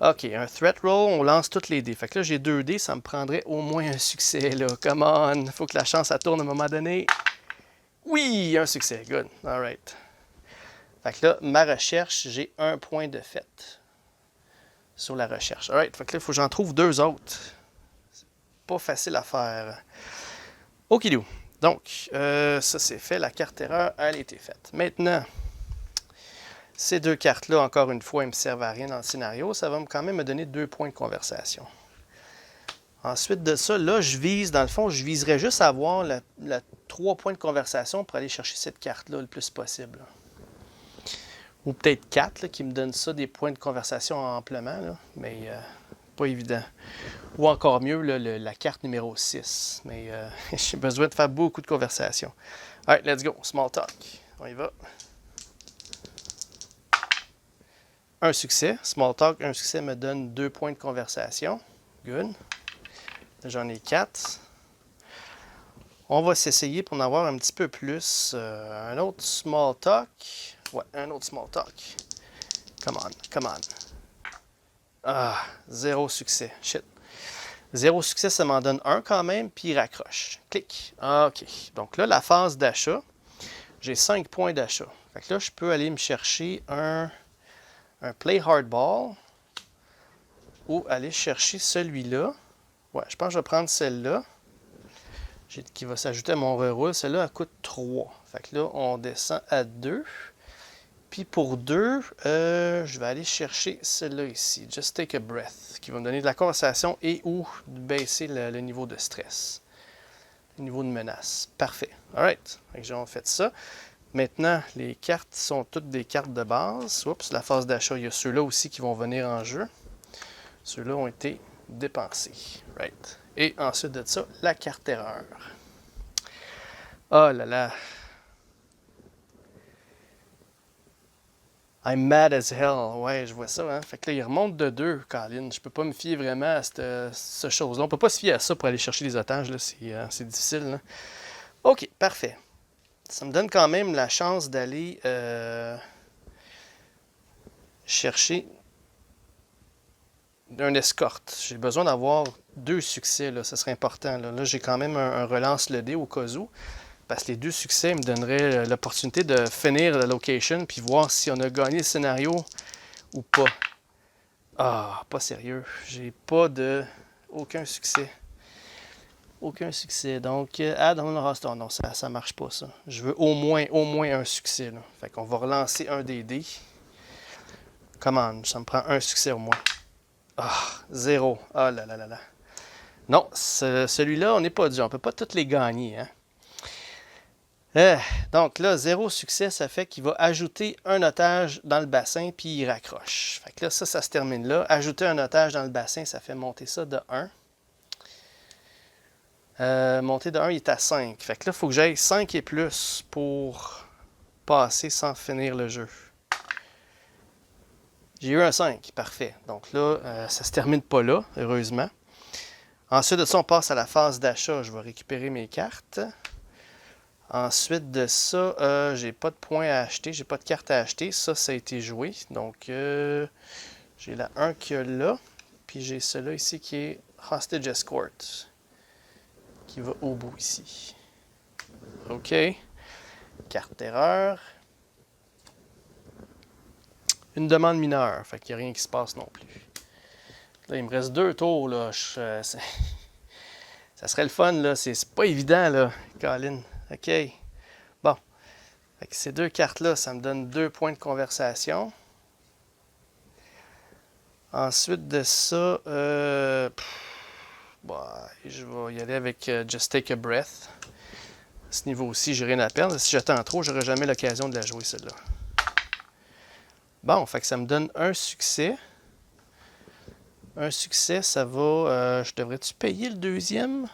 OK, un threat roll, on lance toutes les dés. Fait que là, j'ai 2 dés, ça me prendrait au moins un succès là. Come on, faut que la chance ça tourne à un moment donné. Oui, un succès. Good. Alright. Fait que là, ma recherche, j'ai 1 point de fait sur la recherche. Alright. Fait que là, il faut que j'en trouve 2 autres. C'est pas facile à faire. Okidou. Donc, ça c'est fait. La carte erreur, elle a été faite. Maintenant, ces 2 cartes-là, encore une fois, elles ne me servent à rien dans le scénario. Ça va quand même me donner 2 points de conversation. Ensuite de ça, là, je vise, dans le fond, je viserais juste à avoir 3 points de conversation pour aller chercher cette carte-là le plus possible. Ou peut-être 4, là, qui me donnent ça, des points de conversation amplement, là, mais pas évident. Ou encore mieux, là, la carte numéro 6. Mais j'ai besoin de faire beaucoup de conversation. Alright, let's go. Small talk. On y va. Un succès. Small talk, un succès me donne 2 points de conversation. Good. J'en ai 4. On va s'essayer pour en avoir un petit peu plus. Un autre small talk. Ouais, un autre small talk. Come on, come on. Ah, 0 succès. Shit. 0 succès, ça m'en donne 1 quand même, puis il raccroche. Clic. OK. Donc là, la phase d'achat, j'ai 5 points d'achat. Fait que là, je peux aller me chercher un play hardball ou aller chercher celui-là. Ouais, je pense que je vais prendre celle-là qui va s'ajouter à mon reroule. Celle-là, elle coûte 3. Fait que là, on descend à 2. Puis pour 2, je vais aller chercher celle-là ici. Just take a breath, qui va me donner de la conversation et ou baisser le niveau de stress. Le niveau de menace. Parfait. Alright. On fait ça. Maintenant, les cartes sont toutes des cartes de base. Oups, la phase d'achat, il y a ceux-là aussi qui vont venir en jeu. Ceux-là ont été dépensés. Right. Et ensuite de ça, la carte erreur. Oh là là. I'm mad as hell. Ouais, je vois ça. Hein? Fait que là, il remonte de 2, Colin. Je peux pas me fier vraiment à cette chose-là. On peut pas se fier à ça pour aller chercher les otages. Là. C'est difficile. Là. OK, parfait. Ça me donne quand même la chance d'aller chercher un escorte. J'ai besoin d'avoir 2 succès. Là. Ça serait important. Là j'ai quand même un relance le dé au cas où. Parce que les 2 succès me donneraient l'opportunité de finir la location puis voir si on a gagné le scénario ou pas. Ah, pas sérieux. J'ai pas de... Aucun succès. Aucun succès. Donc, add on roster. Non, ça marche pas, ça. Je veux au moins un succès. Là. Fait qu'on va relancer un des dés. Come on, ça me prend un succès au moins. Ah, 0. Ah là là là là. Non, celui-là, on n'est pas dû. On ne peut pas toutes les gagner. Hein? Donc là, 0 succès, ça fait qu'il va ajouter un otage dans le bassin, puis il raccroche. Fait que là, ça se termine là. Ajouter un otage dans le bassin, ça fait monter ça de 1. Monter de 1, il est à 5. Fait que là, il faut que j'aille 5 et plus pour passer sans finir le jeu. J'ai eu un 5, parfait. Donc là, ça se termine pas là, heureusement. Ensuite de ça, on passe à la phase d'achat. Je vais récupérer mes cartes. Ensuite de ça, j'ai pas de points à acheter, j'ai pas de carte à acheter. Ça a été joué. Donc, j'ai la 1 qu'il y a là. Puis j'ai celui-là ici qui est Hostage Escort, qui va au bout ici. OK. Carte d'erreur. Une demande mineure. Fait qu'il n'y a rien qui se passe non plus. Là, il me reste 2 tours. Là. Ça serait le fun, là. C'est pas évident, là, Colin. OK. Bon. Fait que ces 2 cartes-là, ça me donne 2 points de conversation. Ensuite de ça, je vais y aller avec Just Take a Breath. À ce niveau-ci, j'ai rien à perdre. Si j'attends trop, j'aurai jamais l'occasion de la jouer, celle-là. Bon, fait que ça me donne un succès. Un succès, ça va... je devrais-tu payer le deuxième?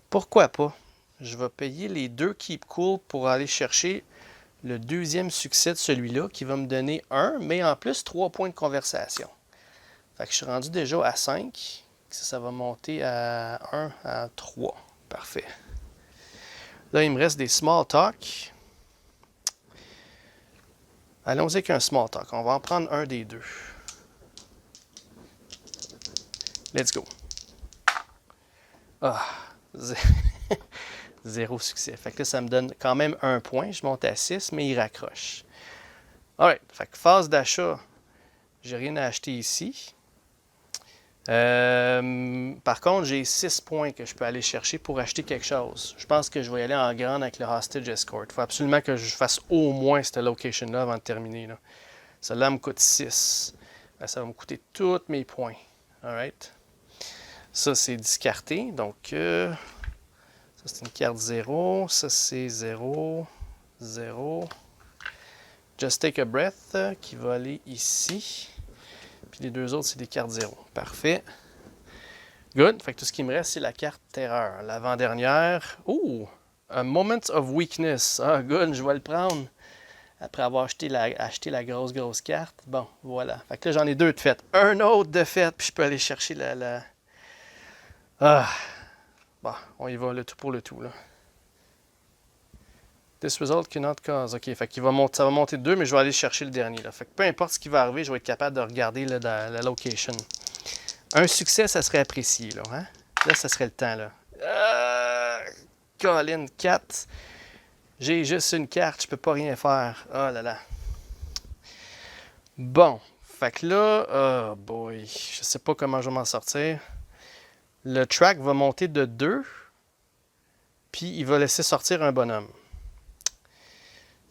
Pourquoi pas? Je vais payer les 2 Keep Cool pour aller chercher le deuxième succès de celui-là qui va me donner 1, mais en plus 3 points de conversation. Fait que je suis rendu déjà à 5. Ça va monter à 1 à 3. Parfait. Là, il me reste des small talk. Allons-y avec un small talk. On va en prendre un des 2. Let's go. Ah, 0 succès. Fait que là, ça me donne quand même 1 point. Je monte à 6, mais il raccroche. Alright. Fait que phase d'achat, j'ai rien à acheter ici. Par contre, j'ai 6 points que je peux aller chercher pour acheter quelque chose. Je pense que je vais y aller en grande avec le Hostage Escort. Il faut absolument que je fasse au moins cette location-là avant de terminer. Là. Celle-là me coûte 6. Ben, ça va me coûter tous mes points. Alright. Ça, c'est discarté. Donc, ça, c'est une carte 0. Ça, c'est 0. 0. Just Take a Breath qui va aller ici. Puis les 2 autres, c'est des cartes 0. Parfait. Good. Fait que tout ce qui me reste, c'est la carte terreur. L'avant-dernière. Oh! A Moment of Weakness. Ah, good. Je vais le prendre. Après avoir acheté la grosse carte. Bon, voilà. Fait que là, j'en ai 2 de fait. Un autre de fait. Puis je peux aller chercher la... Ah! Bon, on y va, le tout pour le tout, là. This result cannot cause. OK, fait qu'il va monter, ça va monter de 2, mais je vais aller chercher le dernier. Là. Fait que peu importe ce qui va arriver, je vais être capable de regarder là, dans la location. Un succès, ça serait apprécié. Là, hein? Là ça serait le temps. Là. Colin, 4. J'ai juste une carte, je peux pas rien faire. Oh là là. Bon, fait que là, oh boy, je sais pas comment je vais m'en sortir. Le track va monter de 2, puis il va laisser sortir un bonhomme.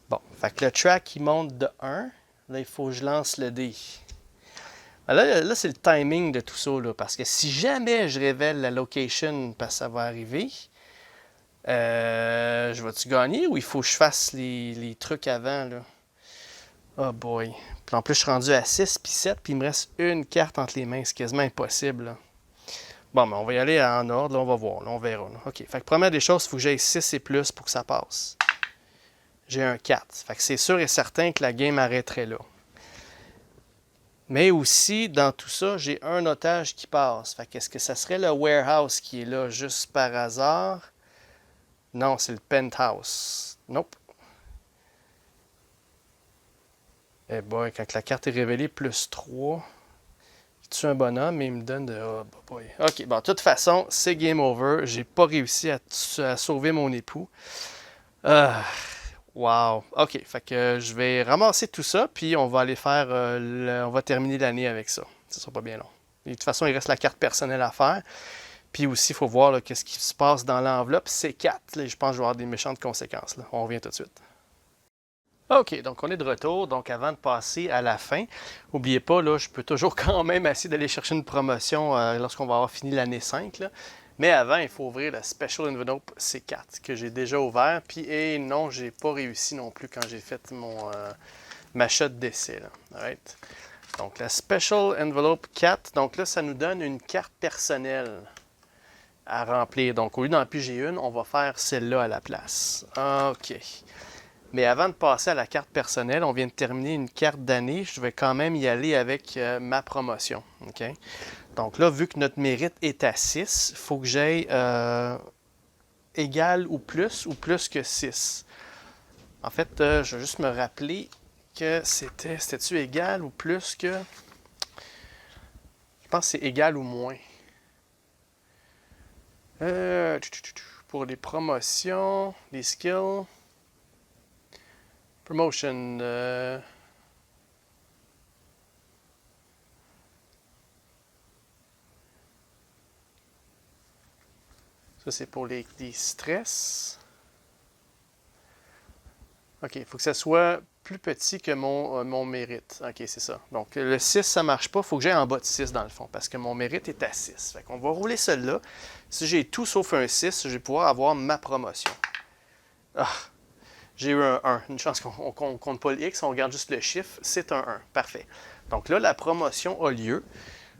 Bon, fait que le track, il monte de 1. Là, il faut que je lance le dé. Là c'est le timing de tout ça, là, parce que si jamais je révèle la location, parce que ça va arriver, je vais-tu gagner ou il faut que je fasse les trucs avant, là? Oh boy. Puis en plus, je suis rendu à 6 puis 7, puis il me reste une carte entre les mains. C'est quasiment impossible, là. Bon, mais on va y aller en ordre, là, on va voir, là, on verra. Là. OK, fait que première des choses, il faut que j'aille 6 et plus pour que ça passe. J'ai un 4. Fait que c'est sûr et certain que la game arrêterait là. Mais aussi, dans tout ça, j'ai un otage qui passe. Fait qu'est-ce que ça serait le warehouse qui est là juste par hasard? Non, c'est le penthouse. Nope. Eh boy, quand la carte est révélée, plus 3. Il tue un bonhomme et il me donne de... Oh boy. OK, bon, de toute façon, c'est game over. J'ai pas réussi à sauver mon époux. Wow. OK, fait que je vais ramasser tout ça, puis on va aller faire... on va terminer l'année avec ça. Ça sera pas bien long. Et de toute façon, il reste la carte personnelle à faire. Puis aussi, il faut voir qu'est-ce qui se passe dans l'enveloppe. C4, là, je pense que je vais avoir des méchantes conséquences. Là. On revient tout de suite. OK, donc on est de retour. Donc avant de passer à la fin, n'oubliez pas, là, je peux toujours quand même essayer d'aller chercher une promotion lorsqu'on va avoir fini l'année 5. Là. Mais avant, il faut ouvrir la Special Envelope C4 que j'ai déjà ouvert. Puis, et non, j'ai pas réussi non plus quand j'ai fait ma shot d'essai. Là. Alright. Donc la Special Envelope 4, donc là, ça nous donne une carte personnelle à remplir. Donc au lieu d'en piger une, on va faire celle-là à la place. OK. Mais avant de passer à la carte personnelle, on vient de terminer une carte d'année. Je vais quand même y aller avec ma promotion. OK? Donc là, vu que notre mérite est à 6, il faut que j'aille égal ou plus que 6. En fait, je vais juste me rappeler que c'était-tu égal ou plus que... Je pense que c'est égal ou moins. Pour les promotions, les skills... Promotion. Ça, c'est pour les stress. OK, il faut que ça soit plus petit que mon mérite. OK, c'est ça. Donc, le 6, ça ne marche pas. Il faut que j'aille en bas de 6 dans le fond, parce que mon mérite est à 6. Fait qu'on va rouler celle-là. Si j'ai tout sauf un 6, je vais pouvoir avoir ma promotion. Ah, j'ai eu un 1. Une chance qu'on ne compte pas le X, on regarde juste le chiffre. C'est un 1. Parfait. Donc là, la promotion a lieu.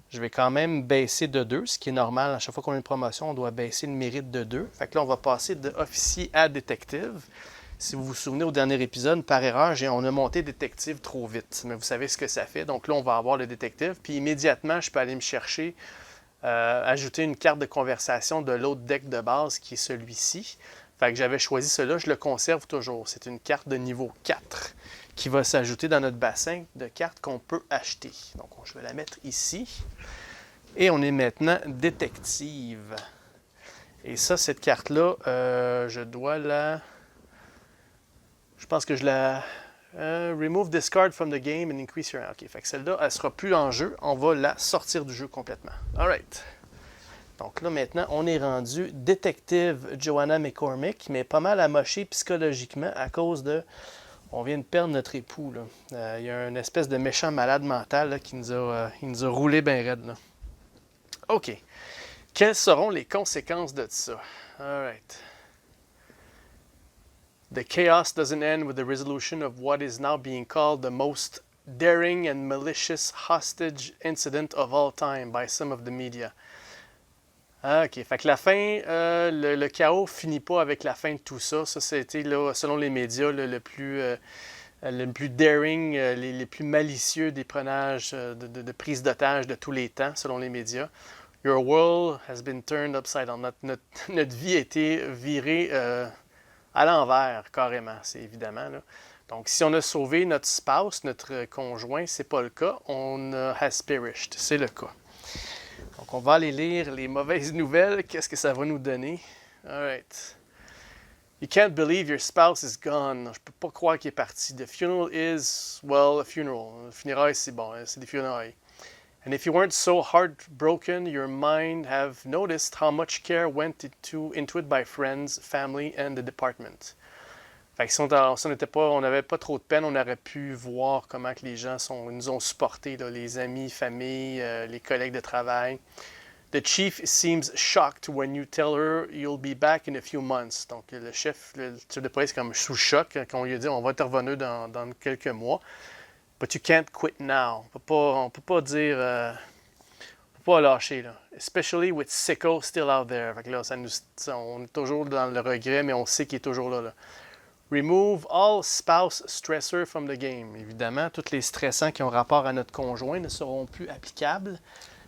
Je vais quand même baisser de 2, ce qui est normal. À chaque fois qu'on a une promotion, on doit baisser le mérite de 2. Fait que là, on va passer de officier à détective. Si vous vous souvenez au dernier épisode, par erreur, on a monté détective trop vite. Mais vous savez ce que ça fait. Donc là, on va avoir le détective. Puis immédiatement, je peux aller me chercher, ajouter une carte de conversation de l'autre deck de base qui est celui-ci. Fait que j'avais choisi cela, je le conserve toujours. C'est une carte de niveau 4 qui va s'ajouter dans notre bassin de cartes qu'on peut acheter. Donc, je vais la mettre ici. Et on est maintenant détective. Et ça, cette carte-là, je dois la... Je pense que je la... remove this card from the game and increase your... OK, fait que celle-là, elle ne sera plus en jeu. On va la sortir du jeu complètement. All right. Donc là, maintenant, on est rendu détective Joanna McCormick, mais pas mal amoché psychologiquement à cause de... On vient de perdre notre époux. Il y a une espèce de méchant malade mental là, qui nous a roulé bien raide. Là. OK. Quelles seront les conséquences de ça? All right. The chaos doesn't end with the resolution of what is now being called the most daring and malicious hostage incident of all time by some of the media. Ah, OK. Fait que la fin, le chaos finit pas avec la fin de tout ça. Ça, c'était, là, selon les médias, le plus daring, les plus malicieux des prenages de prise d'otages de tous les temps, selon les médias. Your world has been turned upside down. Notre vie a été virée à l'envers, carrément, c'est évidemment. Là. Donc, si on a sauvé notre spouse, notre conjoint, c'est pas le cas. On has perished. C'est le cas. Donc, on va aller lire les mauvaises nouvelles. Qu'est-ce que ça va nous donner? All right. You can't believe your spouse is gone. Je peux pas croire qu'il est parti. The funeral is, well, a funeral. Le funérailles, c'est bon, c'est des funérailles. And if you weren't so heartbroken, your mind have noticed how much care went into it by friends, family, and the department. Fait que si on n'avait pas trop de peine, on aurait pu voir comment que les gens nous ont supportés, là, les amis, famille, les collègues de travail. The chief seems shocked when you tell her you'll be back in a few months. Donc le chef de police est comme sous choc quand on lui a dit on va te revenir dans quelques mois. But you can't quit now. On peut pas dire... on peut pas lâcher, là. Especially with Sicko still out there. Fait que là, on est toujours dans le regret, mais on sait qu'il est toujours là. Remove all spouse stressor from the game. Évidemment, tous les stressants qui ont rapport à notre conjoint ne seront plus applicables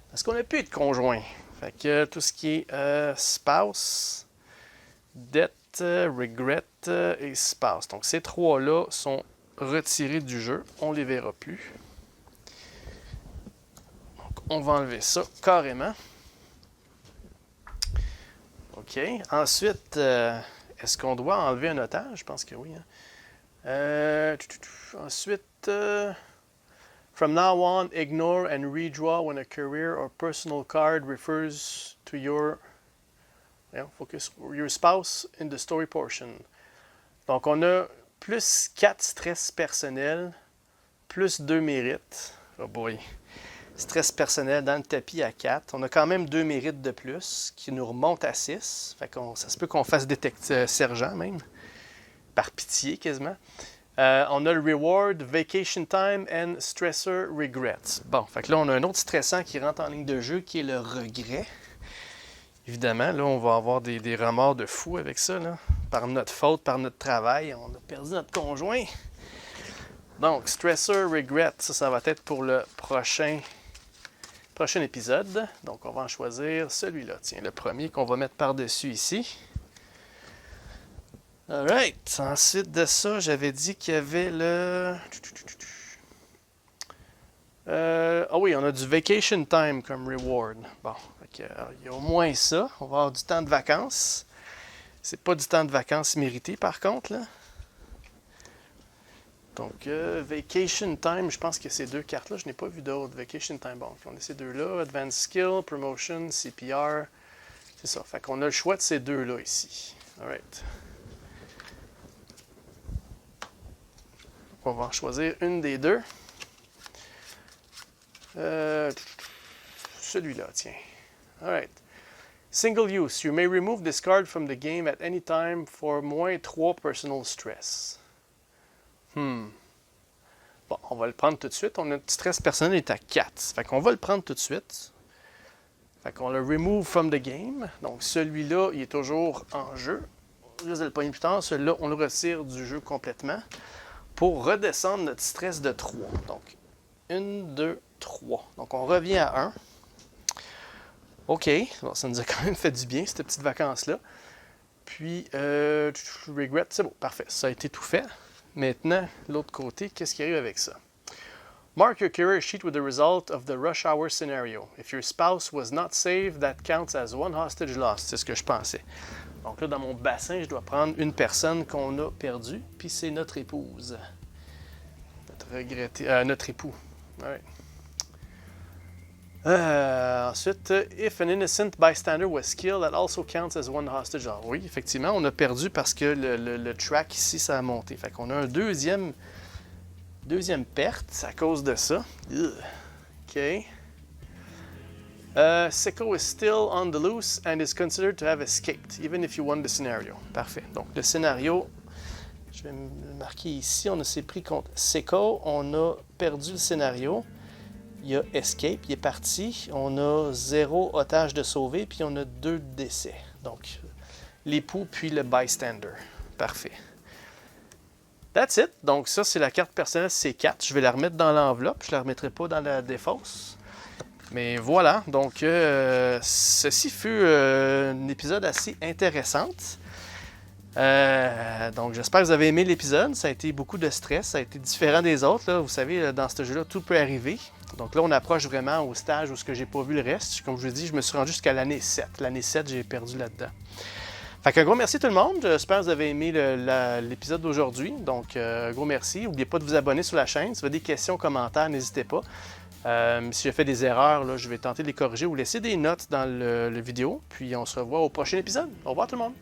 parce qu'on n'a plus de conjoint. Fait que tout ce qui est spouse, debt, regret et spouse. Donc ces trois-là sont retirés du jeu. On ne les verra plus. Donc on va enlever ça carrément. OK. Ensuite... est-ce qu'on doit enlever un otage? Je pense que oui. Hein? Ensuite, from now on, ignore and redraw when a career or personal card refers to your focus your spouse in the story portion. Donc, on a plus 4 stress personnel, plus 2 mérites. Oh boy. Stress personnel dans le tapis à 4. On a quand même 2 mérites de plus qui nous remontent à 6. Fait qu'on, ça se peut qu'on fasse sergent même. Par pitié quasiment. On a le reward, vacation time and stressor regrets. Bon, fait que là on a un autre stressant qui rentre en ligne de jeu qui est le regret. Évidemment, là on va avoir des remords de fou avec ça, là. Par notre faute, par notre travail. On a perdu notre conjoint. Donc, stressor regret, ça va être pour le prochain épisode. Donc, on va en choisir celui-là. Tiens, le premier qu'on va mettre par-dessus ici. Alright. Ensuite de ça, j'avais dit qu'il y avait le... Ah oui, on a du vacation time comme reward. Bon, il y a au moins ça. On va avoir du temps de vacances. C'est pas du temps de vacances mérité, par contre, là. Donc, Vacation Time, je pense que ces deux cartes-là, je n'ai pas vu d'autres. Vacation Time, bon, on a ces deux-là. Advanced Skill, Promotion, CPR. C'est ça. Fait qu'on a le choix de ces deux-là ici. Alright. On va en choisir une des deux. Celui-là, tiens. Alright. Single use. You may remove this card from the game at any time for moins 3 personal stress. Bon, on va le prendre tout de suite. On a notre stress personnel est à 4. Fait qu'on va le prendre tout de suite. Fait qu'on le remove from the game. Donc celui-là, il est toujours en jeu. Je vais le pogner plus tard. Celui-là, on le retire du jeu complètement pour redescendre notre stress de 3. Donc, 1, 2, 3. Donc on revient à 1. OK. Bon, ça nous a quand même fait du bien, cette petite vacance-là. Puis, regret, c'est bon, parfait. Ça a été tout fait. Maintenant, l'autre côté, qu'est-ce qui arrive avec ça? Mark your career sheet with the result of the rush hour scenario. If your spouse was not saved, that counts as one hostage lost. C'est ce que je pensais. Donc là, dans mon bassin, je dois prendre une personne qu'on a perdue, puis c'est notre épouse. Notre époux. All right. Ensuite, if an innocent bystander was killed, that also counts as one hostage. Ah, oui, effectivement, on a perdu parce que le track ici, ça a monté. Fait qu'on a un deuxième perte à cause de ça. OK. Sicko is still on the loose and is considered to have escaped, even if you won the scenario. Parfait. Donc, le scénario, je vais me marquer ici, on s'est pris contre Sicko, on a perdu le scénario. Il y a escape, il est parti. On a 0 otage de sauvé, puis on a 2 décès. Donc, l'époux puis le bystander. Parfait. That's it. Donc, ça, c'est la carte personnelle C4. Je vais la remettre dans l'enveloppe. Je ne la remettrai pas dans la défausse. Mais voilà. Donc, ceci fut un épisode assez intéressant. Donc, j'espère que vous avez aimé l'épisode. Ça a été beaucoup de stress. Ça a été différent des autres. Là. Vous savez, dans ce jeu-là, tout peut arriver. Donc là, on approche vraiment au stage où je n'ai pas vu le reste. Comme je vous dis, je me suis rendu jusqu'à l'année 7. L'année 7, j'ai perdu là-dedans. Fait qu'un gros merci tout le monde. J'espère que vous avez aimé l'épisode d'aujourd'hui. Donc, gros merci. N'oubliez pas de vous abonner sur la chaîne. Si vous avez des questions, commentaires, n'hésitez pas. Si j'ai fait des erreurs, là, je vais tenter de les corriger ou laisser des notes dans le vidéo. Puis on se revoit au prochain épisode. Au revoir tout le monde.